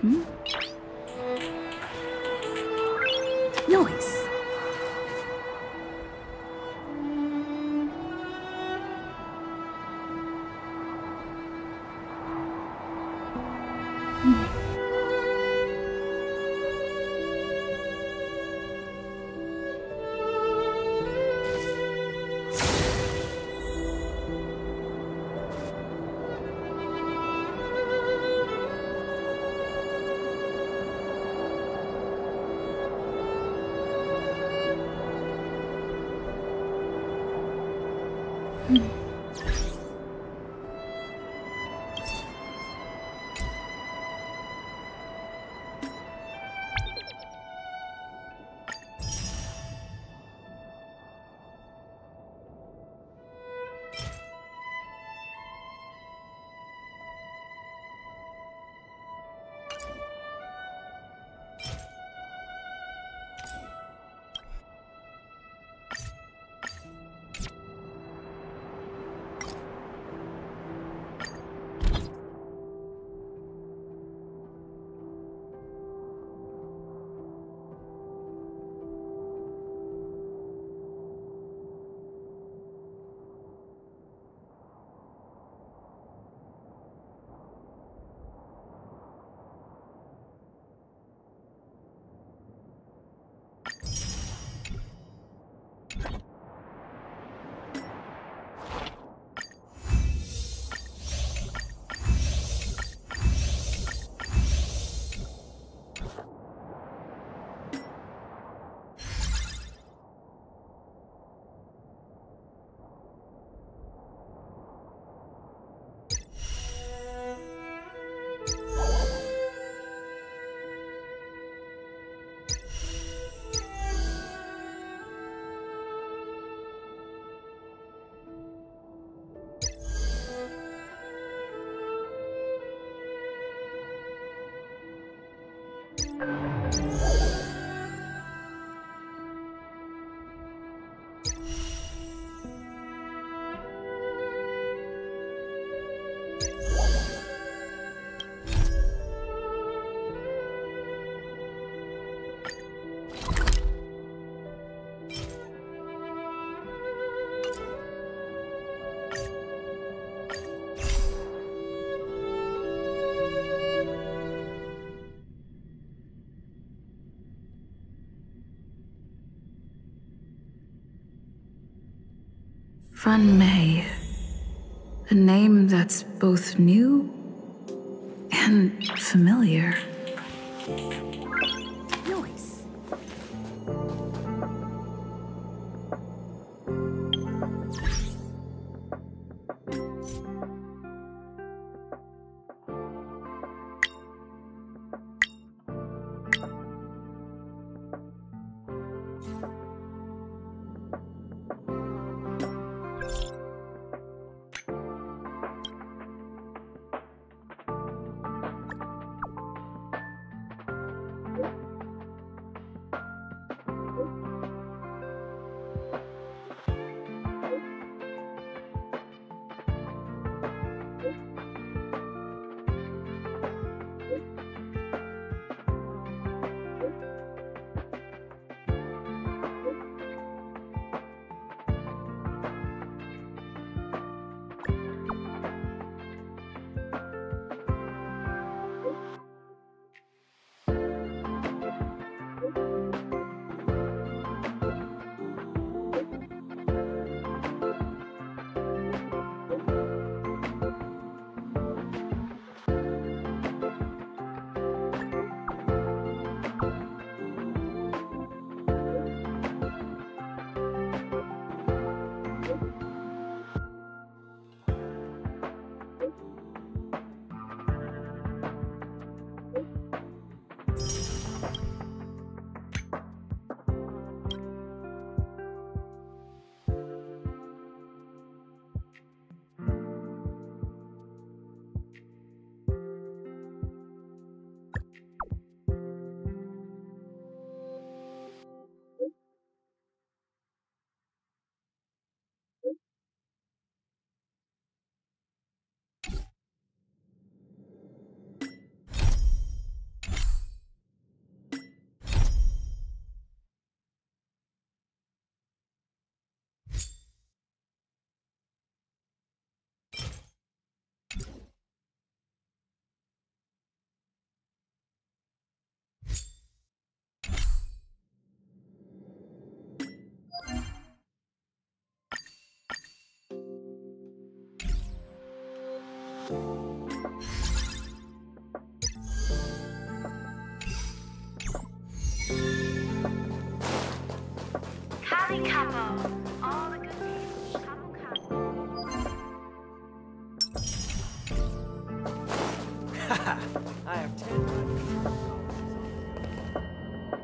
Noise. Fan Mei. A name that's both new and familiar. Noise.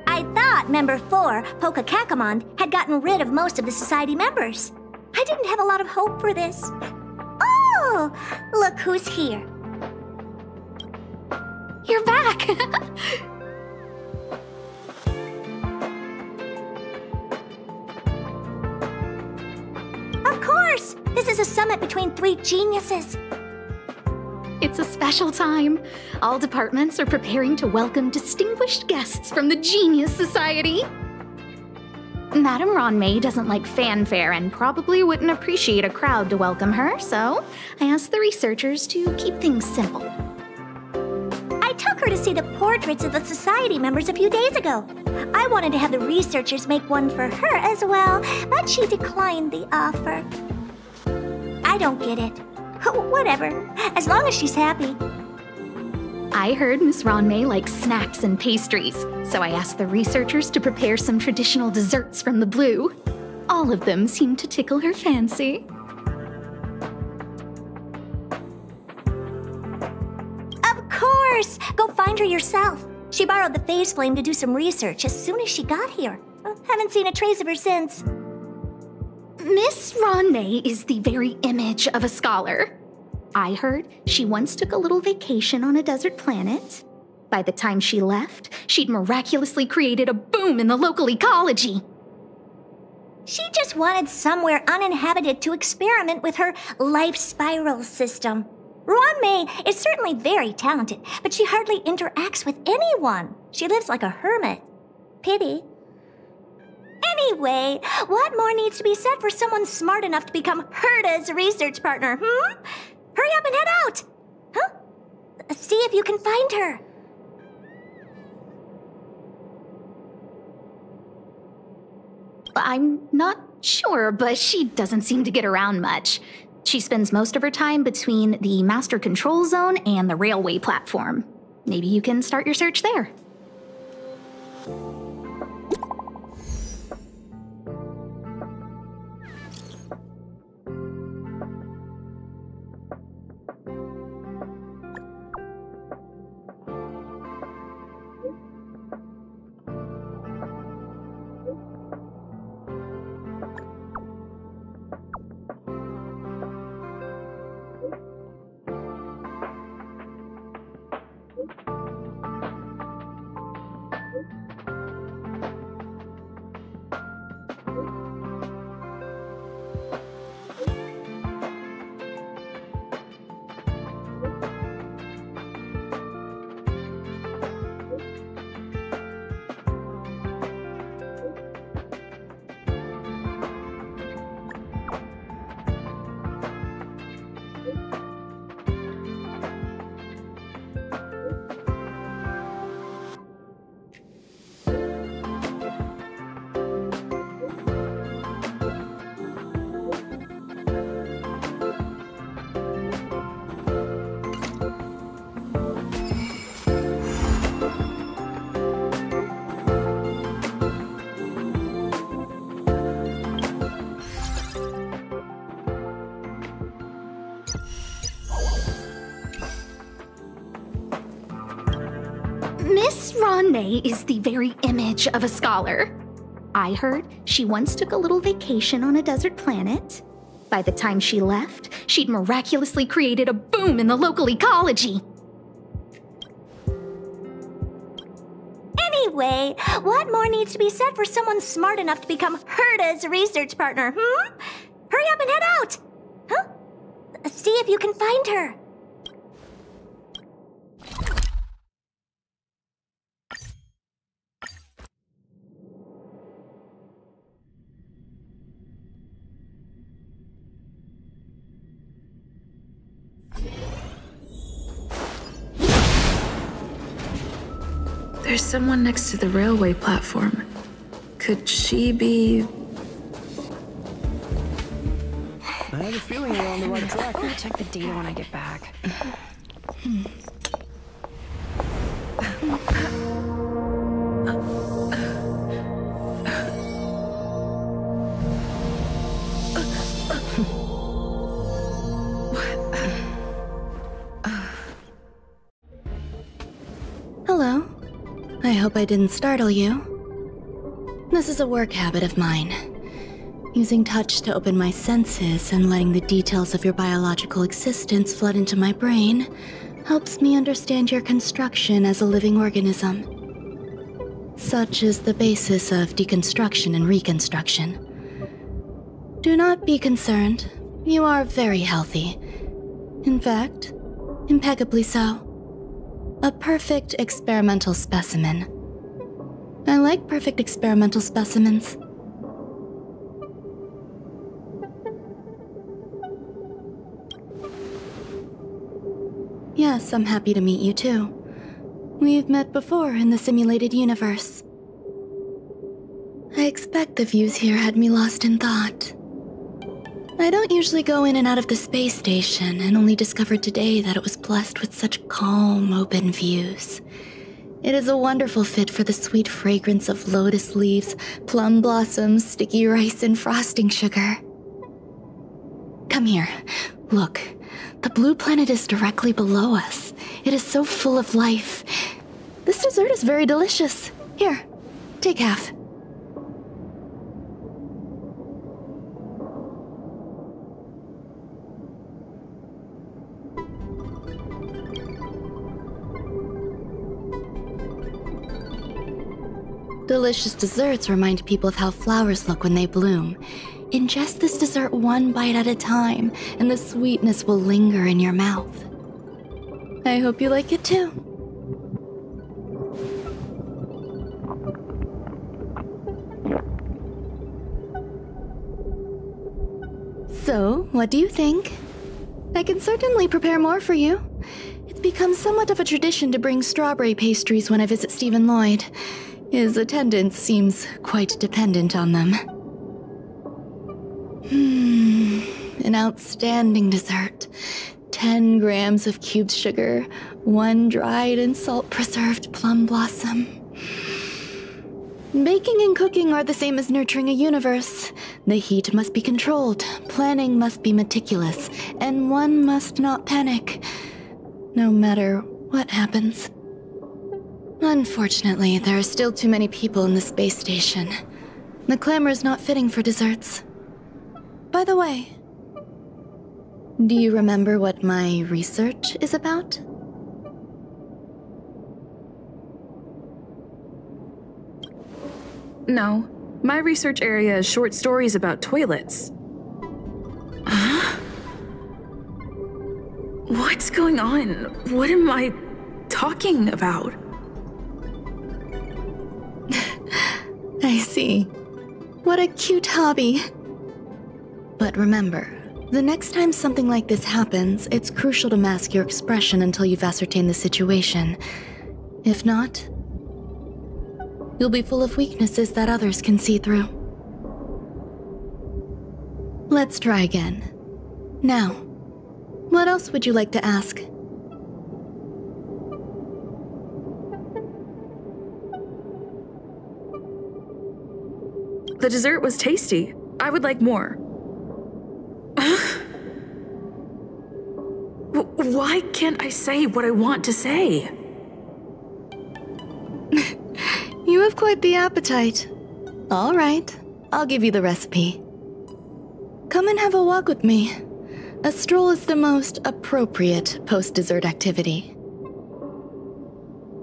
I thought Member 4, Pokakakamon, had gotten rid of most of the society members. I didn't have a lot of hope for this. Oh, look who's here. You're back! Of course! This is a summit between 3 geniuses. It's a special time. All departments are preparing to welcome distinguished guests from the Genius Society. Madame Ronmei doesn't like fanfare and probably wouldn't appreciate a crowd to welcome her, so I asked the researchers to keep things simple. I took her to see the portraits of the society members a few days ago. I wanted to have the researchers make one for her as well, but she declined the offer. I don't get it. Whatever, as long as she's happy. I heard Miss Ronmei likes snacks and pastries, so I asked the researchers to prepare some traditional desserts from the blue. All of them seemed to tickle her fancy. Of course! Go find her yourself. She borrowed the phase flame to do some research as soon as she got here. Haven't seen a trace of her since. Miss Ronmei is the very image of a scholar. I heard she once took a little vacation on a desert planet. By the time she left, she'd miraculously created a boom in the local ecology. She just wanted somewhere uninhabited to experiment with her life spiral system. Ronmei is certainly very talented, but she hardly interacts with anyone. She lives like a hermit. Pity. Anyway, what more needs to be said for someone smart enough to become Herta's research partner, Hurry up and head out! Huh? See if you can find her. I'm not sure, but she doesn't seem to get around much. She spends most of her time between the master control zone and the railway platform. Maybe you can start your search there. Miss Ronmei is the very image of a scholar. I heard she once took a little vacation on a desert planet. By the time she left, she'd miraculously created a boom in the local ecology. Anyway, what more needs to be said for someone smart enough to become Herta's research partner, Hurry up and head out! Huh? See if you can find her. There's someone next to the railway platform. Could she be... I have a feeling feeling we're on the right track. I'll check the data when I get back. Hello. I hope I didn't startle you. This is a work habit of mine. Using touch to open my senses and letting the details of your biological existence flood into my brain helps me understand your construction as a living organism. Such is the basis of deconstruction and reconstruction. Do not be concerned. You are very healthy. In fact, impeccably so. A perfect experimental specimen. I like perfect experimental specimens. Yes, I'm happy to meet you too. We've met before in the simulated universe. I expect the views here had me lost in thought. I don't usually go in and out of the space station, and only discovered today that it was blessed with such calm, open views. It is a wonderful fit for the sweet fragrance of lotus leaves, plum blossoms, sticky rice, and frosting sugar. Come here. Look. The blue planet is directly below us. It is so full of life. This dessert is very delicious. Here, take half. Delicious desserts remind people of how flowers look when they bloom. Ingest this dessert one bite at a time, and the sweetness will linger in your mouth. I hope you like it too. So, what do you think? I can certainly prepare more for you. It's become somewhat of a tradition to bring strawberry pastries when I visit Stephen Lloyd. His attendance seems quite dependent on them. An outstanding dessert. 10 grams of cubed sugar, 1 dried and salt-preserved plum blossom. Baking and cooking are the same as nurturing a universe. The heat must be controlled, planning must be meticulous, and one must not panic, no matter what happens. Unfortunately, there are still too many people in the space station. The clamor is not fitting for desserts. By the way, do you remember what my research is about? No. My research area is short stories about toilets. Huh? What's going on? What am I talking about? I see. What a cute hobby. But remember, the next time something like this happens, it's crucial to mask your expression until you've ascertained the situation. If not, you'll be full of weaknesses that others can see through. Let's try again. Now, what else would you like to ask? The dessert was tasty. I would like more. Why can't I say what I want to say? You have quite the appetite. All right, I'll give you the recipe. Come and have a walk with me. A stroll is the most appropriate post-dessert activity.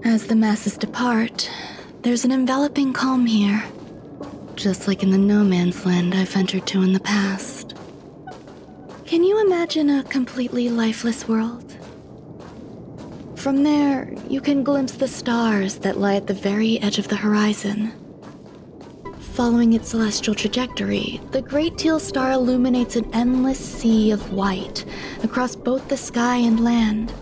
As the masses depart, there's an enveloping calm here, just like in the no man's land I've ventured to in the past. Can you imagine a completely lifeless world? From there, you can glimpse the stars that lie at the very edge of the horizon. Following its celestial trajectory, the Great Teal Star illuminates an endless sea of white across both the sky and land.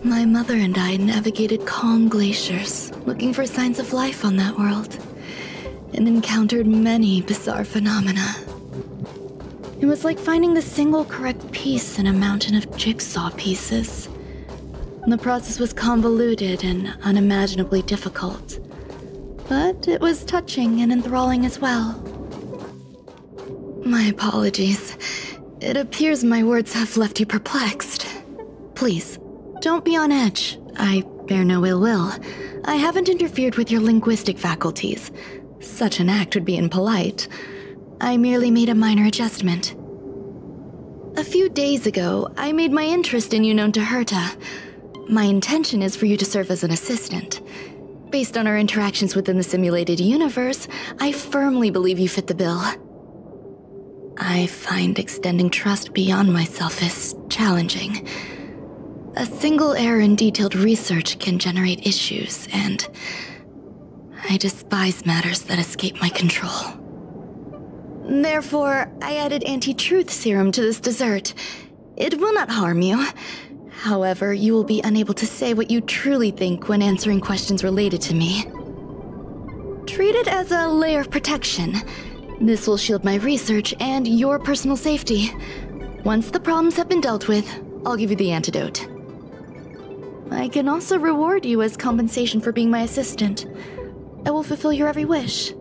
My mother and I navigated calm glaciers, looking for signs of life on that world, and encountered many bizarre phenomena. It was like finding the single correct piece in a mountain of jigsaw pieces. The process was convoluted and unimaginably difficult, but it was touching and enthralling as well. My apologies. It appears my words have left you perplexed. Please, don't be on edge. I bear no ill will. I haven't interfered with your linguistic faculties. Such an act would be impolite. I merely made a minor adjustment. A few days ago, I made my interest in you known to Herta. My intention is for you to serve as an assistant. Based on our interactions within the simulated universe, I firmly believe you fit the bill. I find extending trust beyond myself is challenging. A single error in detailed research can generate issues, and I despise matters that escape my control. Therefore, I added anti-truth serum to this dessert. It will not harm you. However, you will be unable to say what you truly think when answering questions related to me. Treat it as a layer of protection. This will shield my research and your personal safety. Once the problems have been dealt with, I'll give you the antidote. I can also reward you as compensation for being my assistant. I will fulfill your every wish.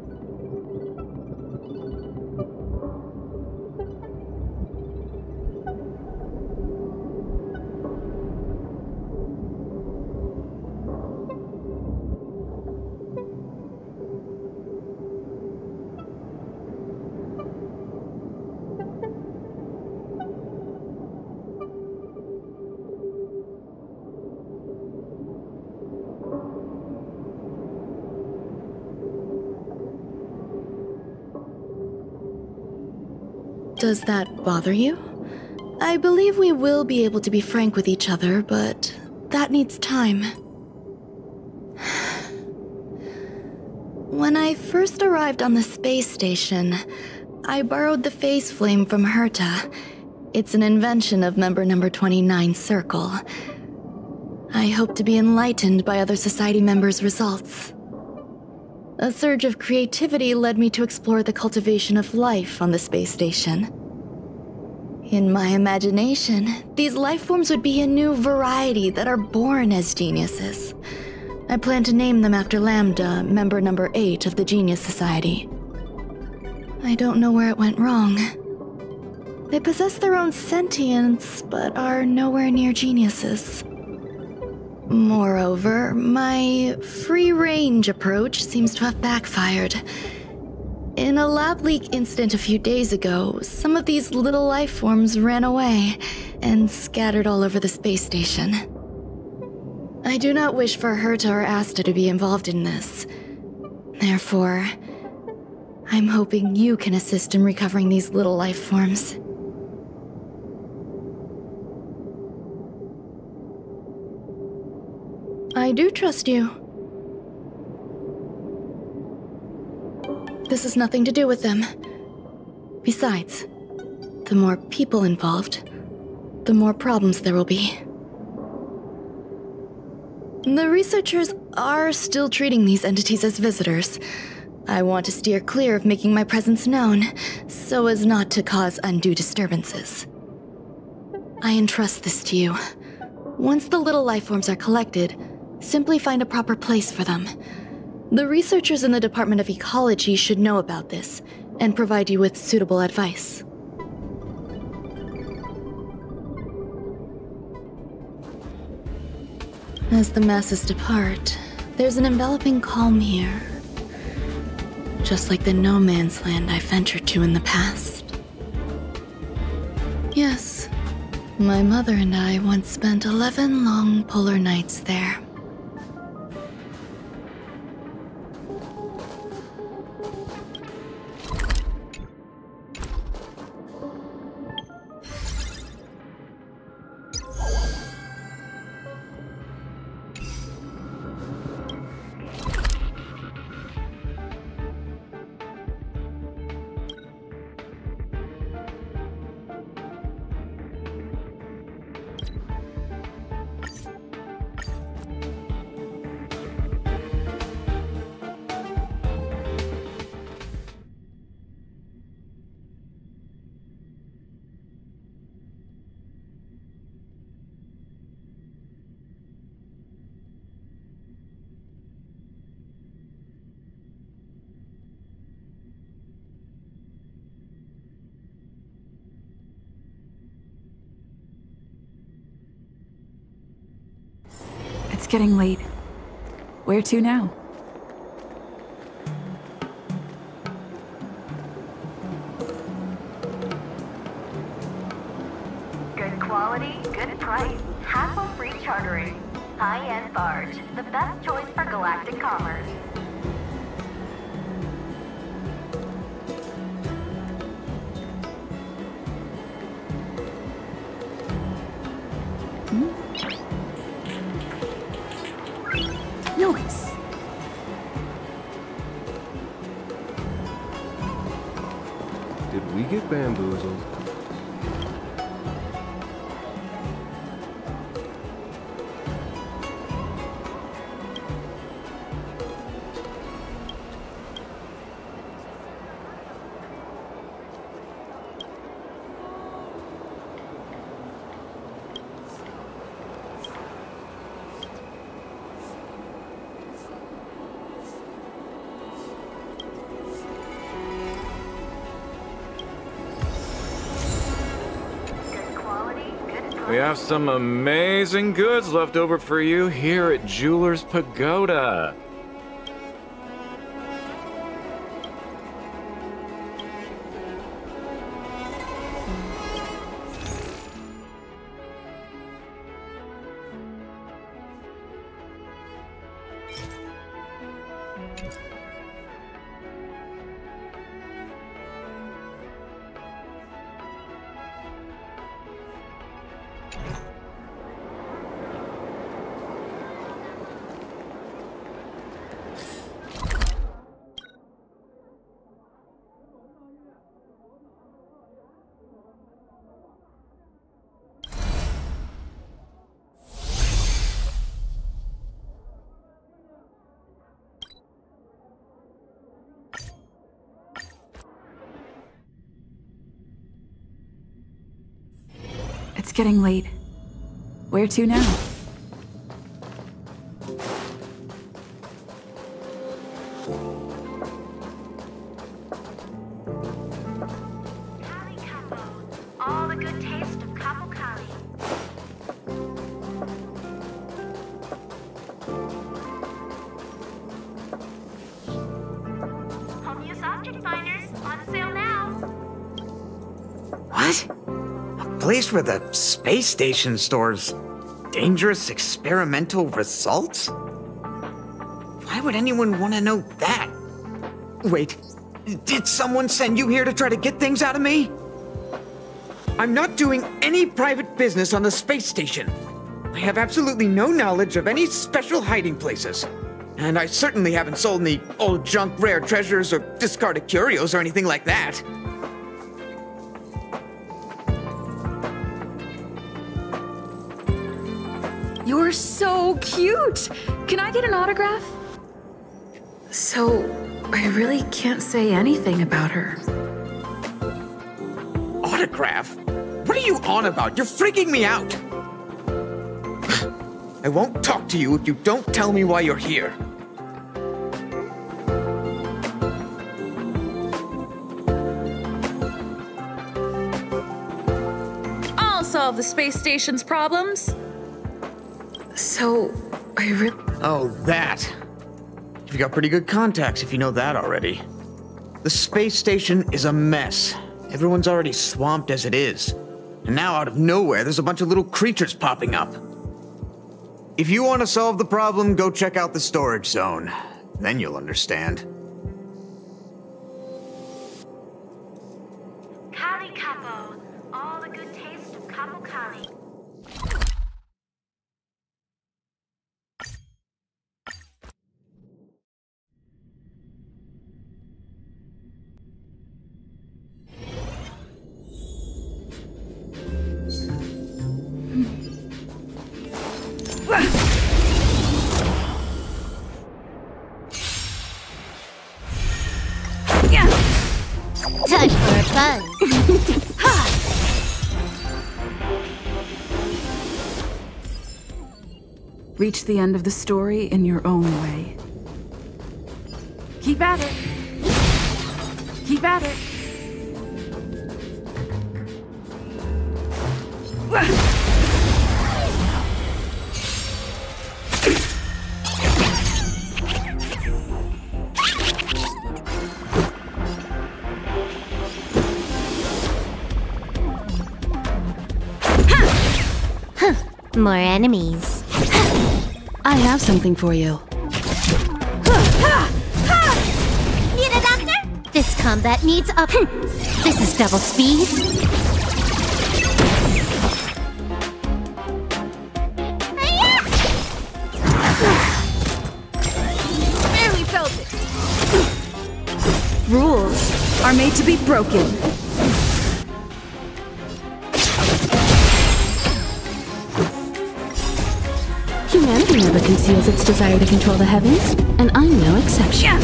Does that bother you? I believe we will be able to be frank with each other, but that needs time. When I first arrived on the space station, I borrowed the phase flame from Herta. It's an invention of member number 29 Circle. I hope to be enlightened by other society members' results. A surge of creativity led me to explore the cultivation of life on the space station. In my imagination, these life forms would be a new variety that are born as geniuses. I plan to name them after Lambda, member number 8 of the Genius Society. I don't know where it went wrong. They possess their own sentience, but are nowhere near geniuses. Moreover, my free-range approach seems to have backfired. In a lab leak incident a few days ago, some of these little life forms ran away and scattered all over the space station. I do not wish for Herta or Asta to be involved in this. Therefore, I'm hoping you can assist in recovering these little life forms. I do trust you. This has nothing to do with them. Besides, the more people involved, the more problems there will be. The researchers are still treating these entities as visitors. I want to steer clear of making my presence known, so as not to cause undue disturbances. I entrust this to you. Once the little life forms are collected, simply find a proper place for them. The researchers in the Department of Ecology should know about this, and provide you with suitable advice. As the masses depart, there's an enveloping calm here. Just like the no man's land I ventured to in the past. Yes, my mother and I once spent 11 long polar nights there. It's getting late. Where to now? Good quality, good price. Hassle-free chartering. High-end barge. The best choice for galactic commerce. Nice. Did we get bamboozled? We have some amazing goods left over for you here at Jeweler's Pagoda. It's getting late. Where to now? Kali Capo. All the good taste of Capo Kali. Home use object finders on sale now. What? A place where the space station stores dangerous experimental results? Why would anyone want to know that? Wait, did someone send you here to try to get things out of me? I'm not doing any private business on the space station. I have absolutely no knowledge of any special hiding places. And I certainly haven't sold any old junk rare treasures or discarded curios or anything like that. You're so cute! Can I get an autograph? So, I really can't say anything about her. Autograph? What are you on about? You're freaking me out! I won't talk to you if you don't tell me why you're here. I'll solve the space station's problems. So, I really... Oh, that. You've got pretty good contacts if you know that already. The space station is a mess. Everyone's already swamped as it is. And now out of nowhere, there's a bunch of little creatures popping up. If you want to solve the problem, go check out the storage zone. Then you'll understand. Kali Capo. All the good taste of Capo Kali. Time for a buzz. Reach the end of the story in your own way. Keep at it. Keep at it. More enemies. I have something for you. Need a doctor? This combat needs up. This is double speed. Barely felt it. Rules are made to be broken. Humanity never conceals its desire to control the heavens, and I'm no exception.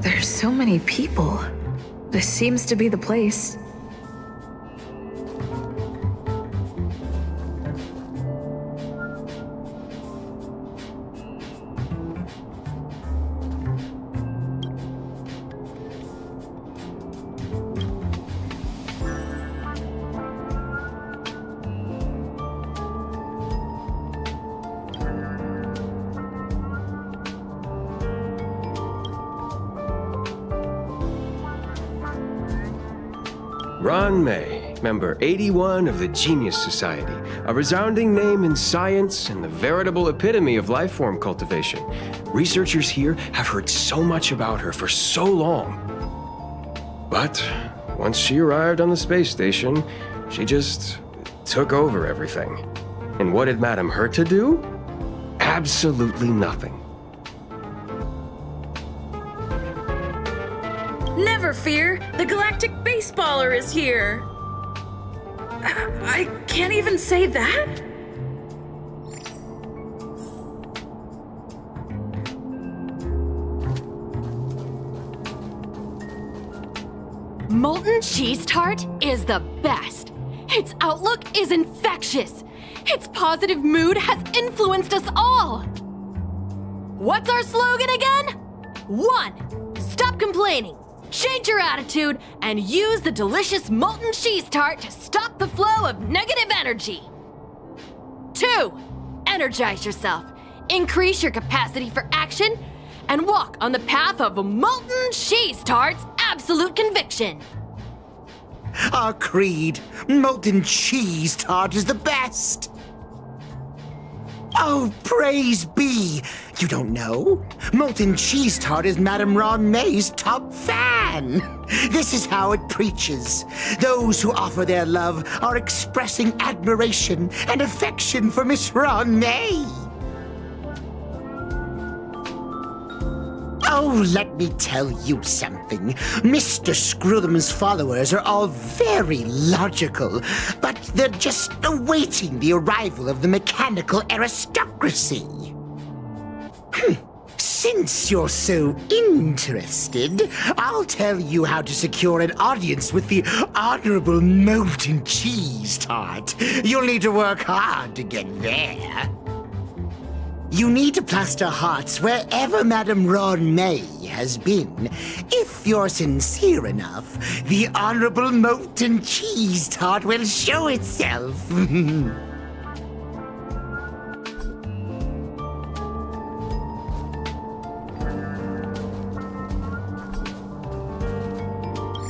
There's so many people. This seems to be the place. Ron May, member 81 of the Genius Society, a resounding name in science and the veritable epitome of lifeform cultivation. Researchers here have heard so much about her for so long. But once she arrived on the space station, she just took over everything. And what did Madame hurt to do? Absolutely nothing. Never fear, the galactic baseballer is here. I can't even say that? Molten cheese tart is the best. Its outlook is infectious. Its positive mood has influenced us all. What's our slogan again? 1. Stop complaining. Change your attitude and use the delicious molten cheese tart to stop the flow of negative energy. 2. Energize yourself, increase your capacity for action, and walk on the path of molten cheese tart's absolute conviction. Our creed, molten cheese tart is the best. Oh, praise be! You don't know? Molten cheese tart is Madame Ron May's top fan. This is how it preaches. Those who offer their love are expressing admiration and affection for Miss Ron May. Oh, let me tell you something. Mr. Screwthum's followers are all very logical, but they're just awaiting the arrival of the mechanical aristocracy. Since you're so interested, I'll tell you how to secure an audience with the Honorable Molten Cheese Tart. You'll need to work hard to get there. You need to plaster hearts wherever Madame Ron May has been. If you're sincere enough, the Honorable Molten Cheese Tart will show itself.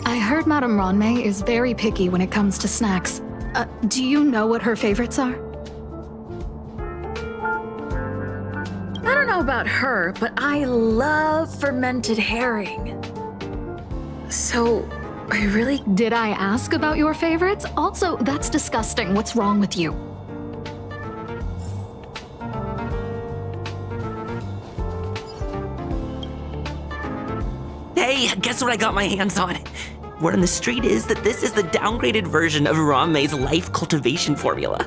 I heard Madame Ron May is very picky when it comes to snacks. Do you know what her favorites are? I don't know about her, but I love fermented herring. So, I really... Did I ask about your favorites? Also, that's disgusting. What's wrong with you? Hey, guess what I got my hands on? Word on the street is that this is the downgraded version of Ron May's life cultivation formula.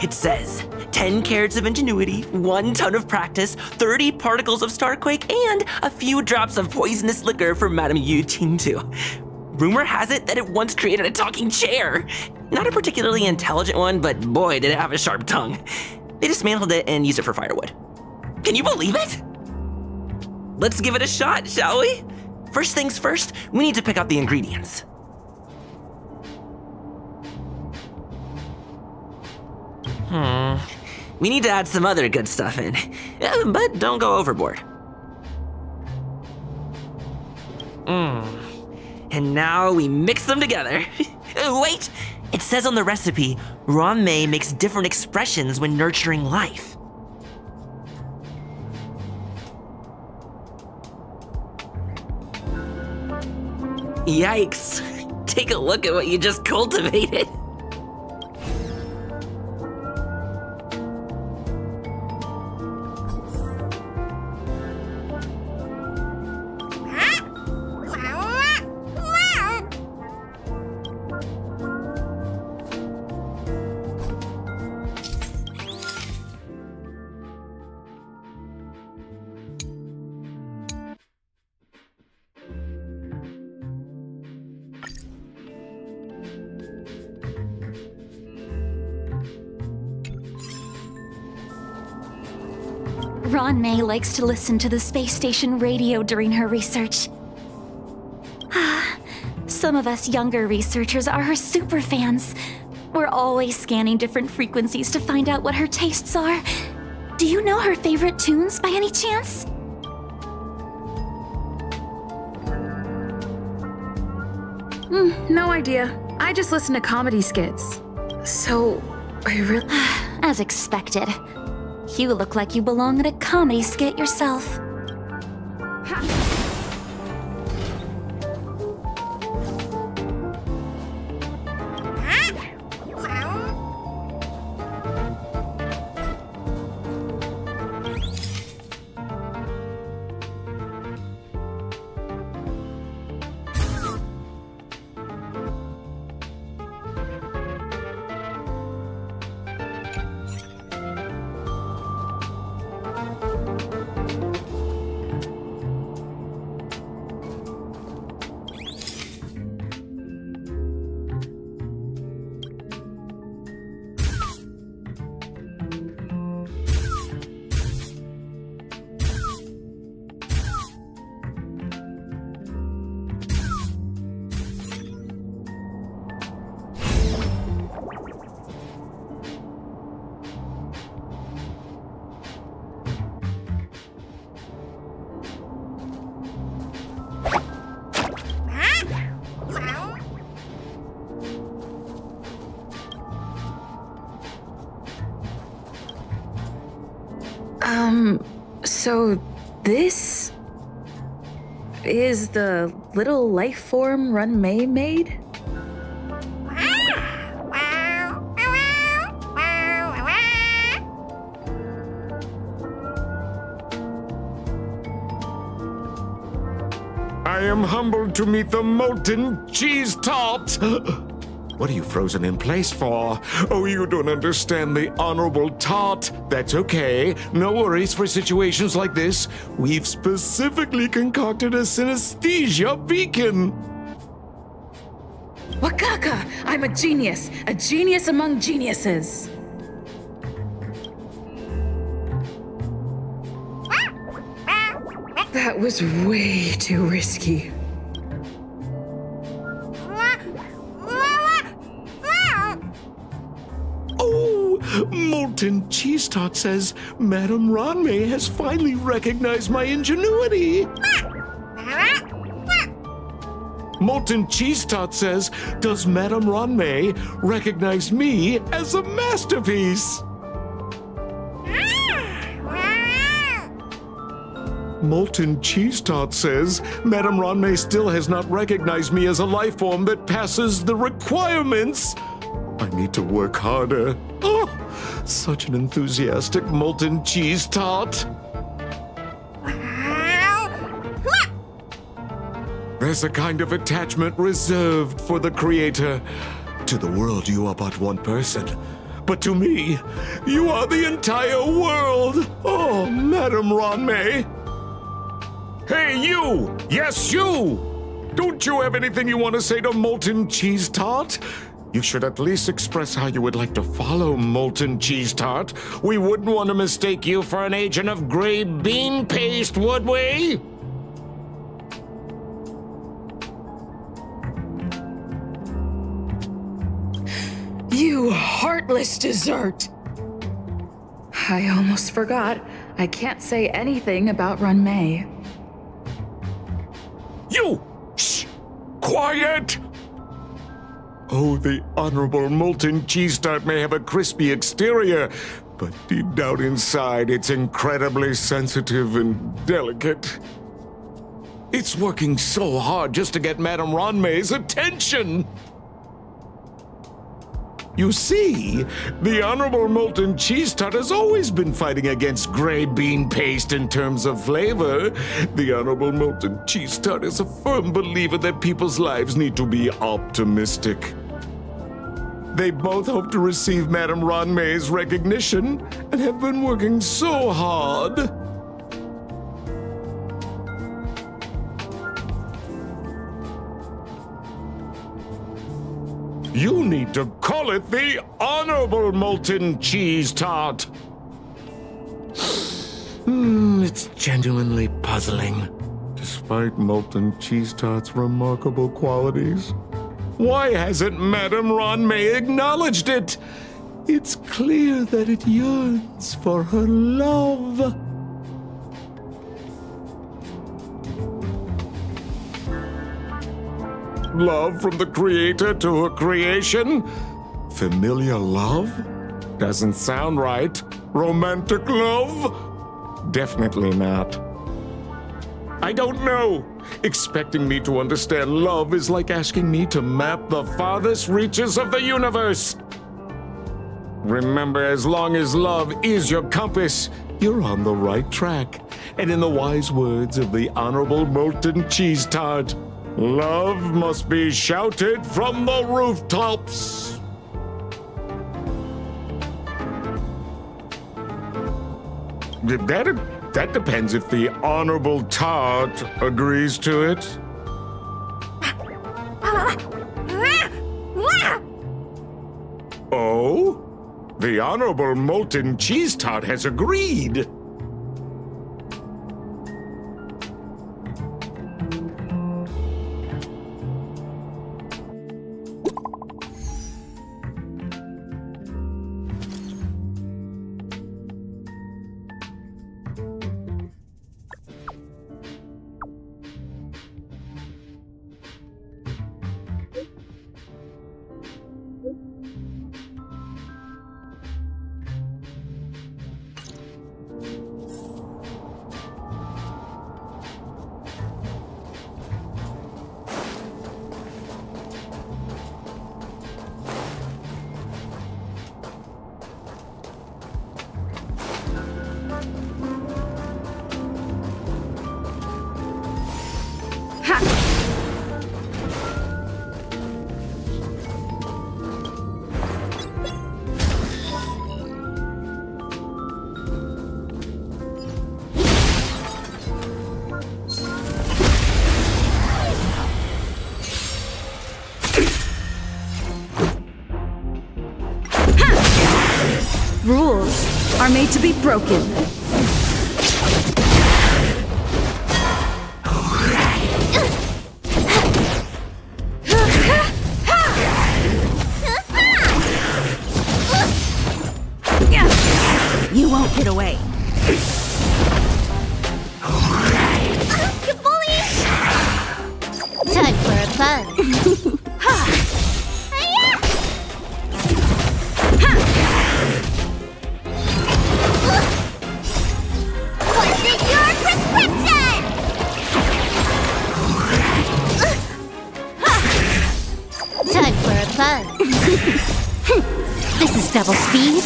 It says 10 carats of ingenuity, 1 ton of practice, 30 particles of starquake, and a few drops of poisonous liquor for Madame Yu Qingtu. Rumor has it that it once created a talking chair. Not a particularly intelligent one, but boy, did it have a sharp tongue. They dismantled it and used it for firewood. Can you believe it? Let's give it a shot, shall we? First things first, we need to pick out the ingredients. We need to add some other good stuff in, but don't go overboard. And now we mix them together. Wait! It says on the recipe, Ron-mei makes different expressions when nurturing life. Yikes! Take a look at what you just cultivated. Ron-mei likes to listen to the space station radio during her research. Some of us younger researchers are her super fans. We're always scanning different frequencies to find out what her tastes are. Do you know her favorite tunes by any chance? No idea. I just listen to comedy skits. So, I really... As expected. You look like you belong in a comedy skit yourself. So this is the little life form Ron-mei made? I am humbled to meet the molten cheese tart. What are you frozen in place for? Oh, you don't understand the honorable tart. That's okay. No worries for situations like this. We've specifically concocted a synesthesia beacon. Wakaka! I'm a genius among geniuses. That was way too risky. Molten Cheese Tart says Madame Ron-mei has finally recognized my ingenuity. Molten Cheese Tart says, does Madame Ron-mei recognize me as a masterpiece? Molten Cheese Tart says, Madame Ron-mei still has not recognized me as a life form that passes the requirements. I need to work harder. Oh, such an enthusiastic molten cheese tart. There's a kind of attachment reserved for the creator. To the world, you are but one person. But to me, you are the entire world. Oh, Madame Ron-mei. Hey, you! Yes, you! Don't you have anything you want to say to Molten Cheese Tart? You should at least express how you would like to follow Molten Cheese Tart. We wouldn't want to mistake you for an agent of gray bean paste, would we? You heartless dessert! I almost forgot. I can't say anything about Run May. You! Shh! Quiet! Oh, the Honorable Molten Cheese Tart may have a crispy exterior, but deep down inside, it's incredibly sensitive and delicate. It's working so hard just to get Madame Ronmay's attention! You see, the Honorable Molten Cheese Tart has always been fighting against gray bean paste in terms of flavor. The Honorable Molten Cheese Tart is a firm believer that people's lives need to be optimistic. They both hope to receive Madame Ronmay's recognition and have been working so hard. You need to call it the Honorable Molten Cheese Tart. It's genuinely puzzling. Despite Molten Cheese Tart's remarkable qualities, why hasn't Madame Ronmay acknowledged it? It's clear that it yearns for her love. Love from the creator to her creation? Familiar love? Doesn't sound right. Romantic love? Definitely not. I don't know. Expecting me to understand love is like asking me to map the farthest reaches of the universe. Remember, as long as love is your compass, you're on the right track. And in the wise words of the Honorable Molten Cheese Tart, love must be shouted from the rooftops. That depends if the Honorable Tart agrees to it. Oh? The Honorable Molten Cheese Tart has agreed. Rules are made to be broken. You won't get away. You bully! Time for a fun. What's in your prescription? Time for a fun. This is double speed.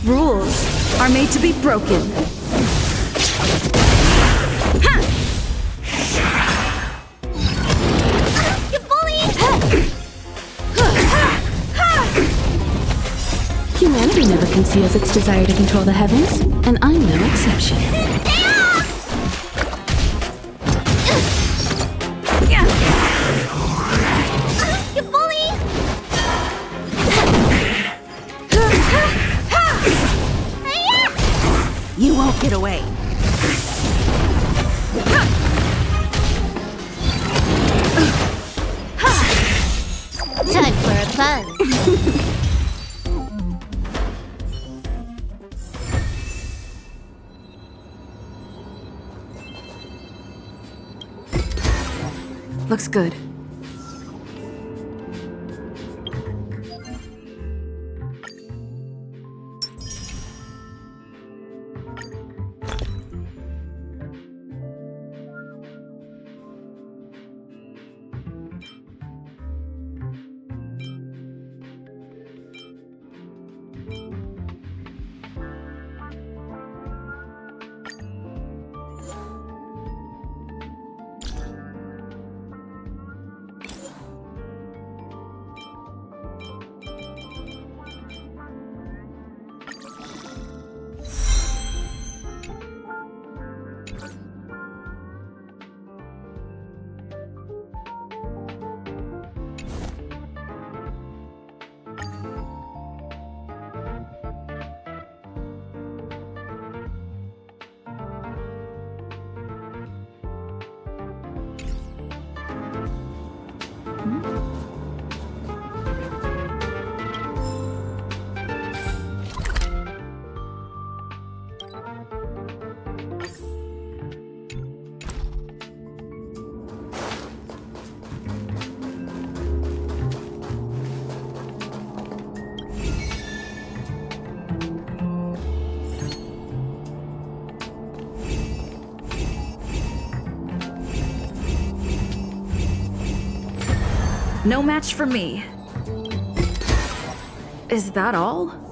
Rules are made to be broken. You bully! Humanity never conceals its desire to control the heavens, and I'm no exception. You bully! You won't get away. Time fun. Looks good. No match for me. Is that all?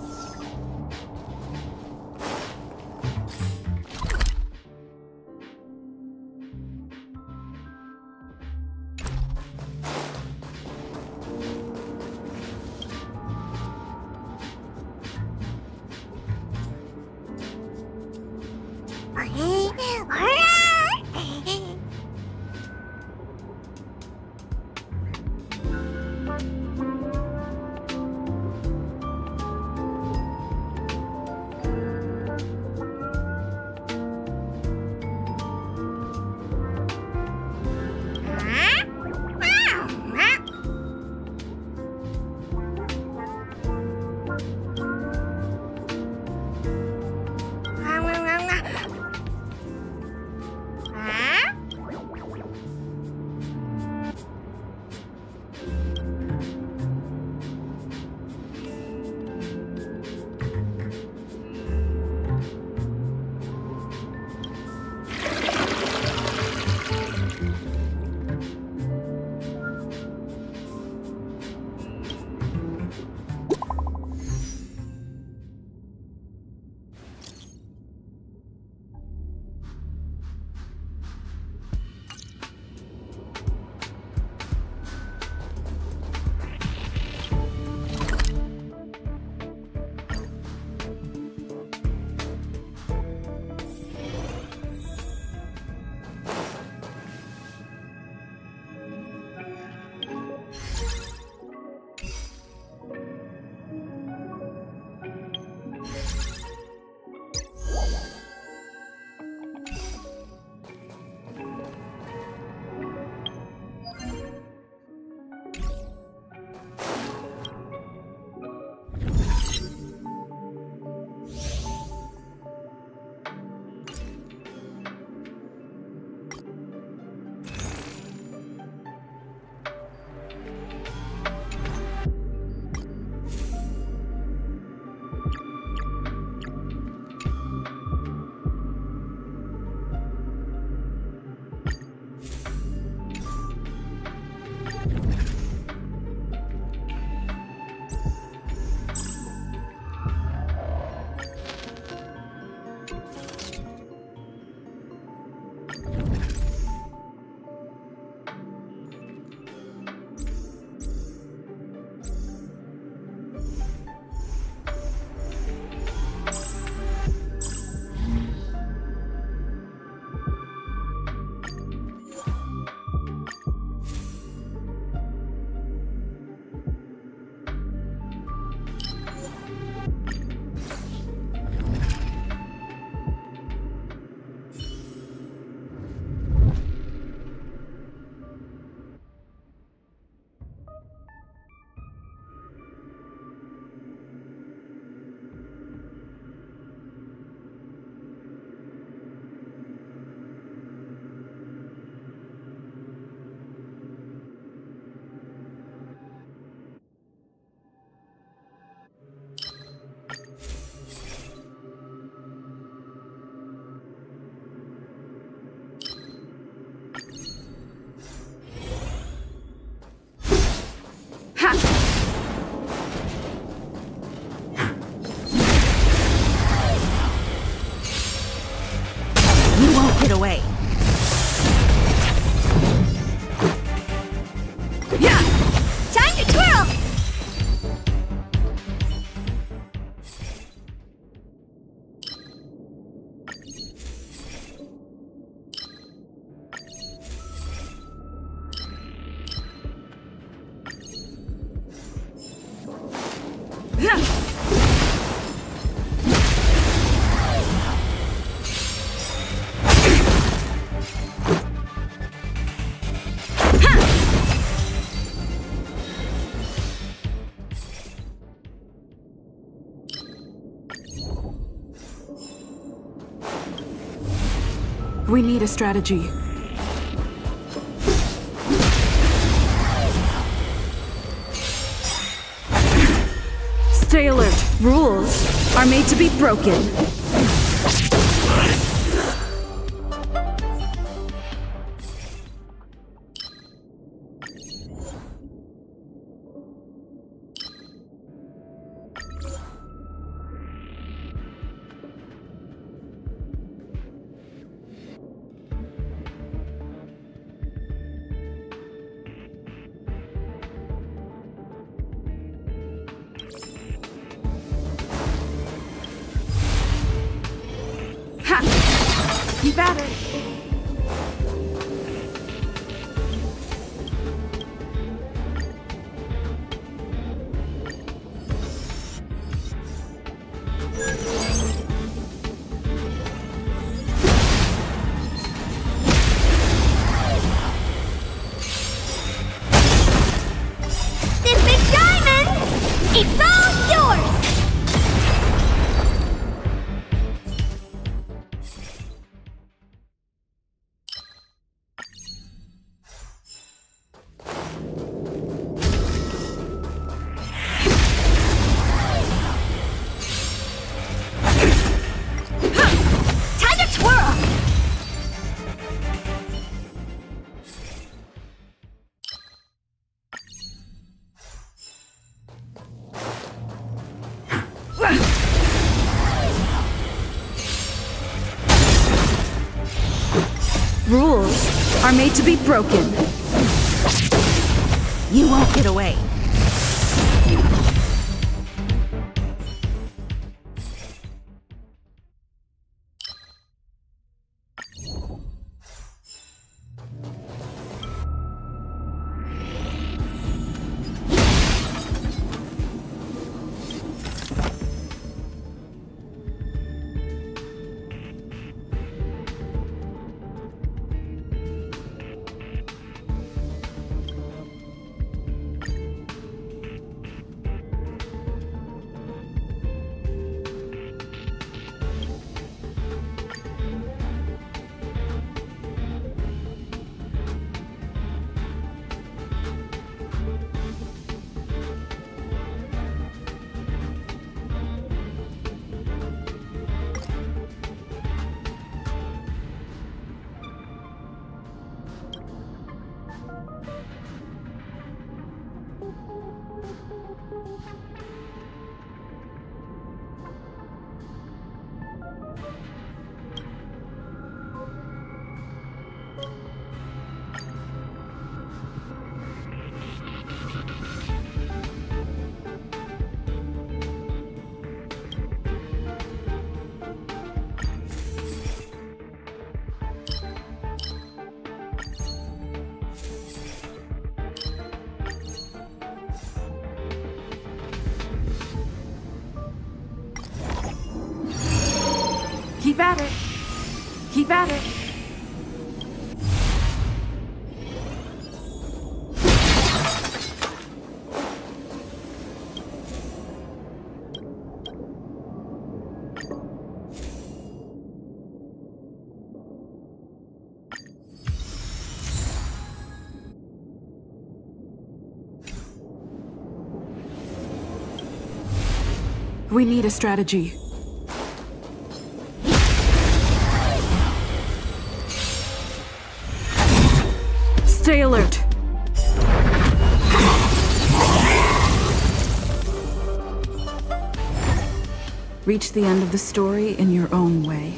Yeah! Time to twirl! We need a strategy. Stay alert. Rules are made to be broken. Keep at it. This big diamond! It's all yours! Rules are made to be broken. You won't get away. Keep at it. Keep at it. We need a strategy. Stay alert. Reach the end of the story in your own way.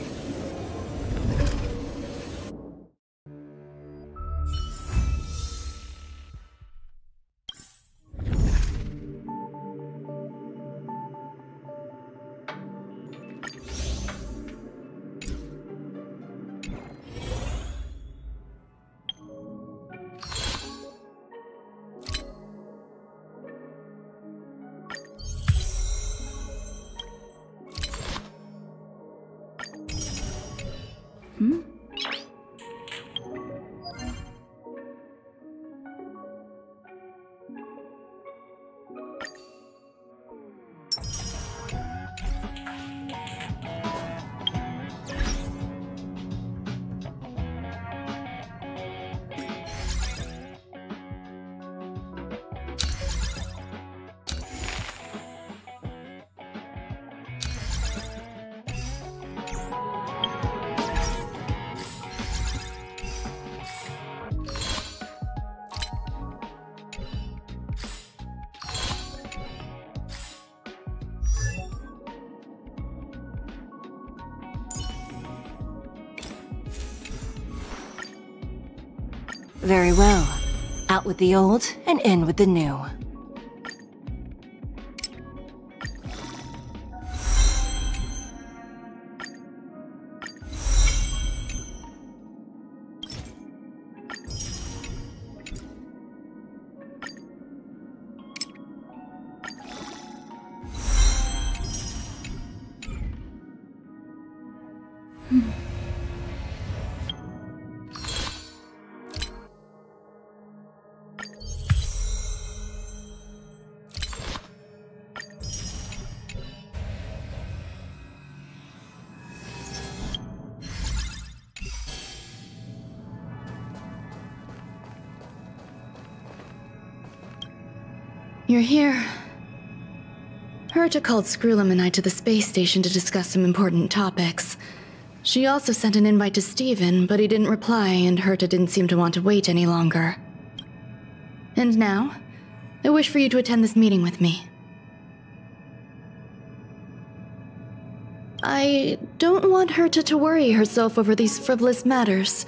Very well. Out with the old and in with the new. You're here. Herta called Screwlum and I to the space station to discuss some important topics. She also sent an invite to Steven, but he didn't reply, and Herta didn't seem to want to wait any longer. And now, I wish for you to attend this meeting with me. I don't want Herta to worry herself over these frivolous matters,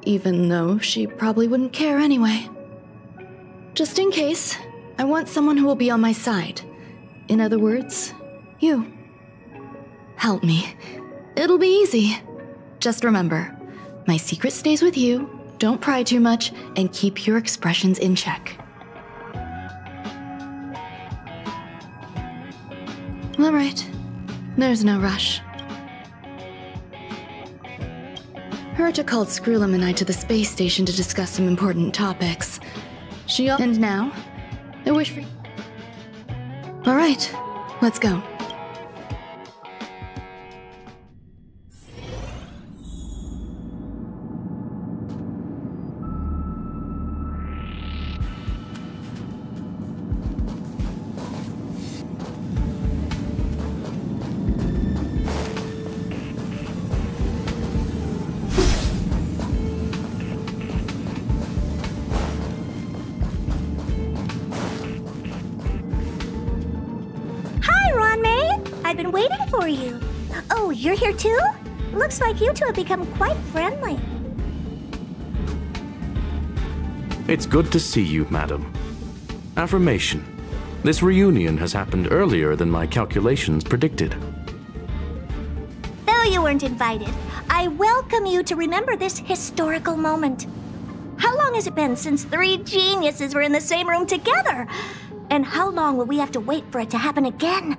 even though she probably wouldn't care anyway. Just in case, I want someone who will be on my side. In other words, you. Help me. It'll be easy. Just remember, my secret stays with you, don't pry too much, and keep your expressions in check. All right. There's no rush. Herta called Screwlum and I to the space station to discuss some important topics. And now, I wish for... All right, let's go. I've been waiting for you. Oh, you're here too? Looks like you two have become quite friendly. It's good to see you, madam. Affirmation. This reunion has happened earlier than my calculations predicted. Though you weren't invited, I welcome you to remember this historical moment. How long has it been since 3 geniuses were in the same room together? And how long will we have to wait for it to happen again?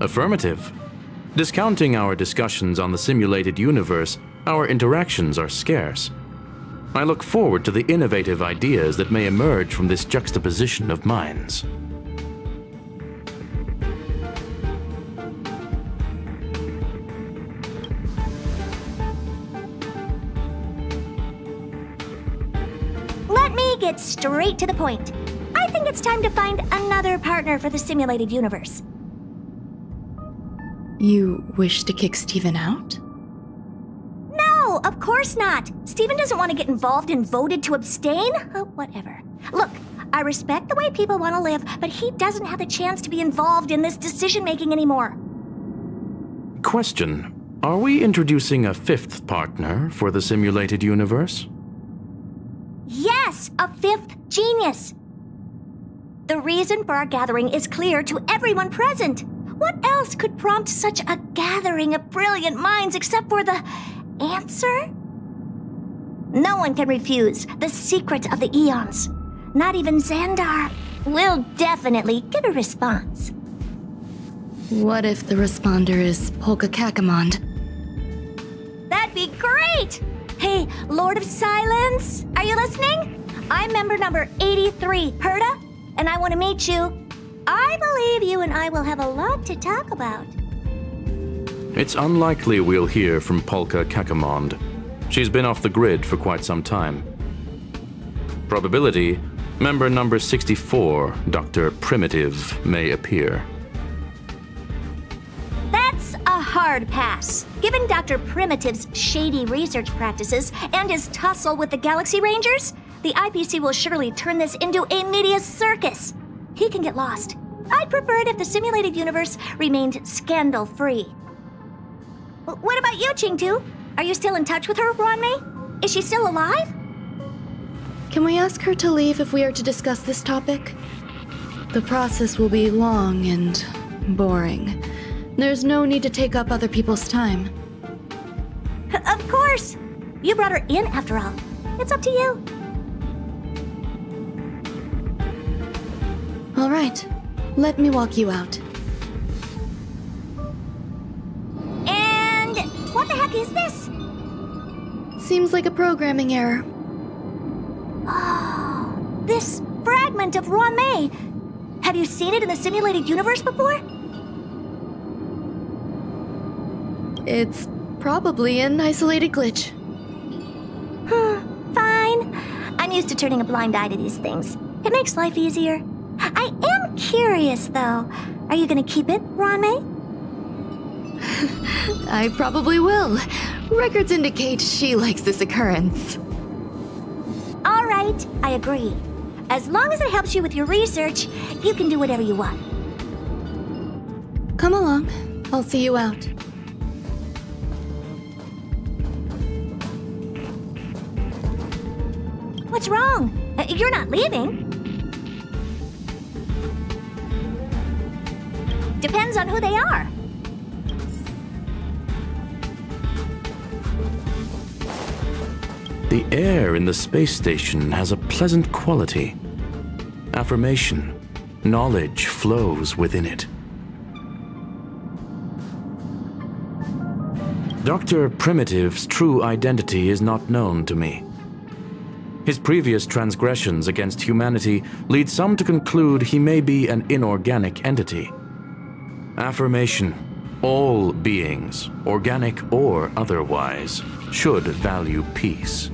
Affirmative. Discounting our discussions on the simulated universe, our interactions are scarce. I look forward to the innovative ideas that may emerge from this juxtaposition of minds. Let me get straight to the point. I think it's time to find another partner for the simulated universe. You wish to kick Steven out? No, of course not. Steven doesn't want to get involved and voted to abstain. Oh, whatever. Look, I respect the way people want to live, but he doesn't have the chance to be involved in this decision-making anymore. Question. Are we introducing a 5th partner for the simulated universe? Yes, a 5th genius. The reason for our gathering is clear to everyone present. What else could prompt such a gathering of brilliant minds except for the answer? No one can refuse the secret of the eons. Not even Xandar will definitely give a response. What if the responder is Polka Kakamond? That'd be great! Hey, Lord of Silence, are you listening? I'm member number 83, Herta, and I want to meet you. I believe you and I will have a lot to talk about. It's unlikely we'll hear from Polka Kakamond. She's been off the grid for quite some time. Probability, member number 64, Dr. Primitive, may appear. That's a hard pass. Given Dr. Primitive's shady research practices and his tussle with the Galaxy Rangers, the IPC will surely turn this into a media circus. He can get lost. I'd prefer it if the simulated universe remained scandal-free. What about you, Chingtu? Are you still in touch with her, Ronmei? Is she still alive? Can we ask her to leave if we are to discuss this topic? The process will be long and boring. There's no need to take up other people's time. Of course! You brought her in after all. It's up to you. All right, let me walk you out. And what the heck is this? Seems like a programming error. Oh, this fragment of Ron-Mei. Have you seen it in the simulated universe before? It's probably an isolated glitch. Fine. I'm used to turning a blind eye to these things. It makes life easier. I am curious, though. Are you gonna keep it, Ron-Mei? I probably will. Records indicate she likes this occurrence. All right, I agree. As long as it helps you with your research, you can do whatever you want. Come along. I'll see you out. What's wrong? You're not leaving. Depends on who they are. The air in the space station has a pleasant quality. Affirmation, knowledge flows within it. Dr. Primitive's true identity is not known to me. His previous transgressions against humanity lead some to conclude he may be an inorganic entity. Affirmation, all beings, organic or otherwise, should value peace.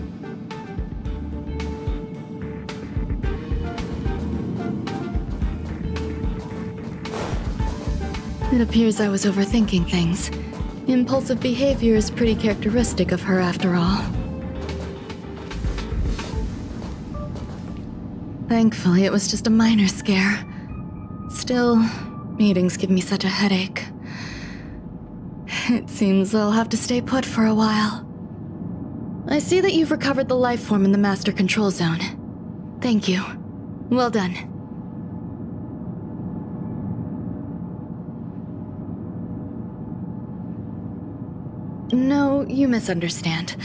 It appears I was overthinking things. Impulsive behavior is pretty characteristic of her after all. Thankfully, it was just a minor scare. Still, meetings give me such a headache. It seems I'll have to stay put for a while. I see that you've recovered the life form in the master control zone. Thank you. Well done. No, you misunderstand.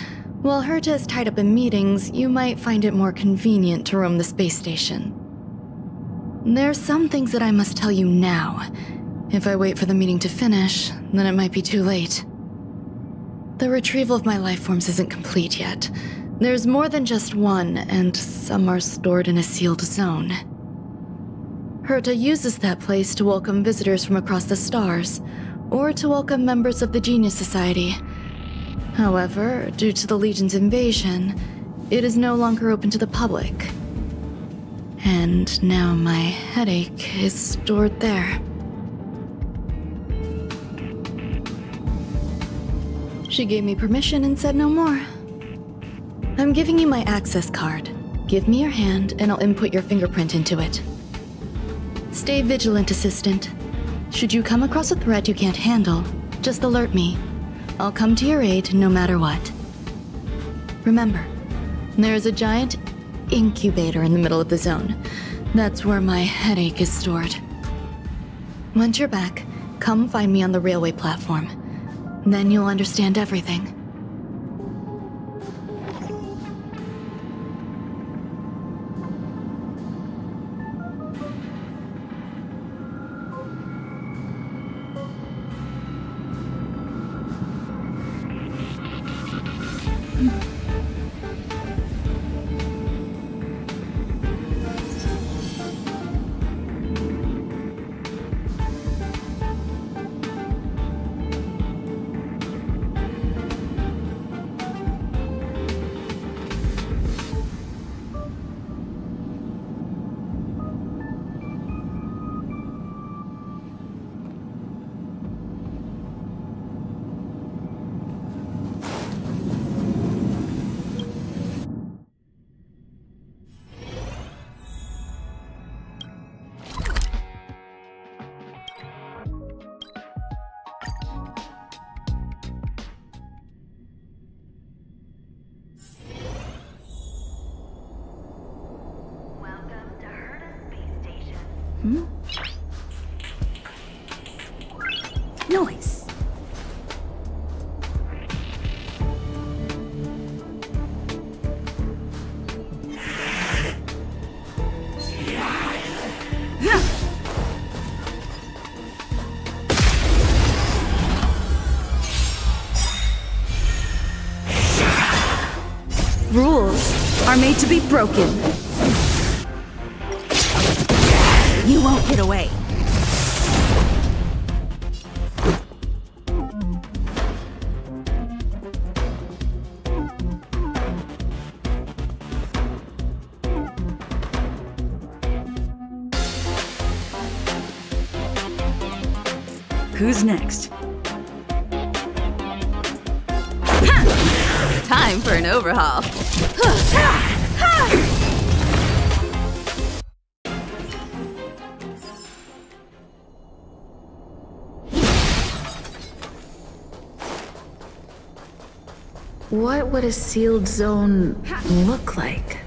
While Herta is tied up in meetings, you might find it more convenient to roam the space station. There are some things that I must tell you now. If I wait for the meeting to finish, then it might be too late. The retrieval of my life forms isn't complete yet. There's more than just one, and some are stored in a sealed zone. Herta uses that place to welcome visitors from across the stars, or to welcome members of the Genius Society. However, due to the Legion's invasion, it is no longer open to the public. And now my headache is stored there. She gave me permission and said no more. I'm giving you my access card. Give me your hand and I'll input your fingerprint into it. Stay vigilant, Assistant. Should you come across a threat you can't handle, just alert me. I'll come to your aid no matter what. Remember, there is a giant incubator in the middle of the zone. That's where my headache is stored. Once you're back, come find me on the railway platform. Then you'll understand everything. Noise. Rules are made to be broken. You won't get away. Who's next? Time for an overhaul. What would a sealed zone look like?